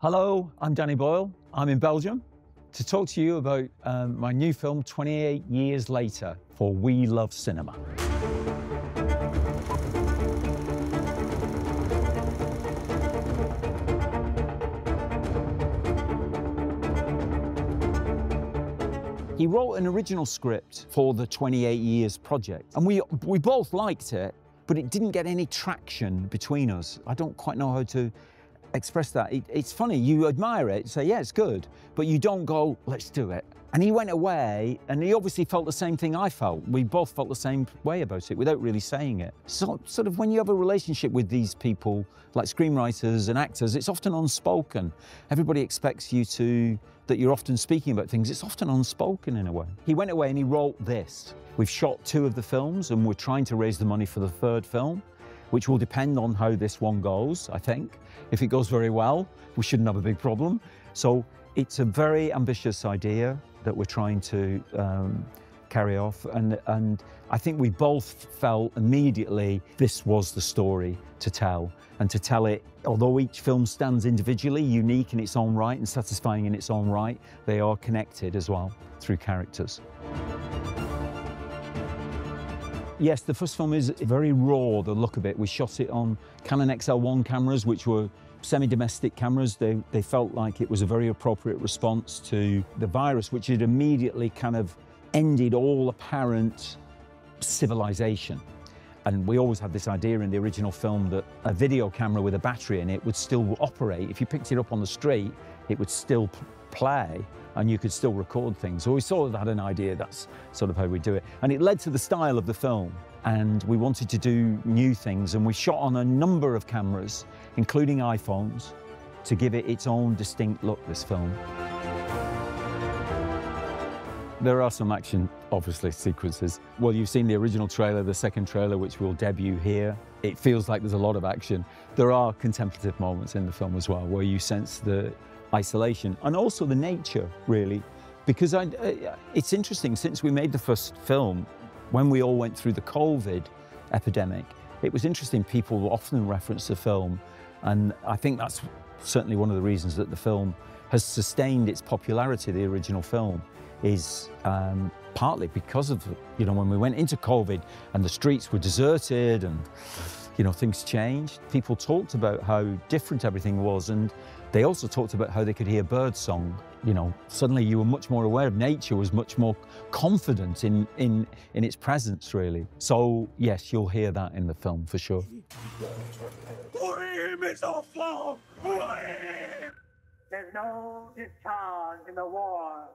Hello, I'm Danny Boyle. I'm in Belgium to talk to you about my new film, 28 Years Later, for We Love Cinema. He wrote an original script for the 28 Years project, and we both liked it, but it didn't get any traction between us. I don't quite know how to express that. It's funny, you admire it, say, yeah, it's good, but you don't go, let's do it. And he went away, and he obviously felt the same thing I felt. We both felt the same way about it without really saying it. So, sort of when you have a relationship with these people, like screenwriters and actors, it's often unspoken. Everybody expects you that you're often speaking about things. It's often unspoken in a way. He went away and he wrote this. We've shot 2 of the films, and we're trying to raise the money for the 3rd film, which will depend on how this one goes, I think. If it goes very well, we shouldn't have a big problem. So it's a very ambitious idea that we're trying to carry off. And I think we both felt immediately this was the story to tell. And to tell it, although each film stands individually, unique in its own right and satisfying in its own right, they are connected as well through characters. Yes, the first film is very raw, the look of it. We shot it on Canon XL1 cameras, which were semi-domestic cameras. They felt like it was a very appropriate response to the virus, which had immediately kind of ended all apparent civilization. And we always had this idea in the original film that a video camera with a battery in it would still operate. If you picked it up on the street, it would still play, and you could still record things. So we sort of had an idea, that's sort of how we do it. And it led to the style of the film, and we wanted to do new things, and we shot on a number of cameras, including iPhones, to give it its own distinct look, this film. There are some action, obviously, sequences. Well, you've seen the original trailer, the 2nd trailer, which will debut here. It feels like there's a lot of action. There are contemplative moments in the film as well, where you sense the isolation and also the nature, really, because it's interesting, since we made the first film, when we all went through the COVID epidemic, it was interesting, people often reference the film, and I think that's certainly one of the reasons that the film has sustained its popularity, the original film, is partly because of, you know, when we went into COVID and the streets were deserted and, you know, things changed, people talked about how different everything was, and they also talked about how they could hear bird song. You know, suddenly you were much more aware of nature, was much more confident in its presence, really. So yes, you'll hear that in the film for sure. There's no discharge in the war.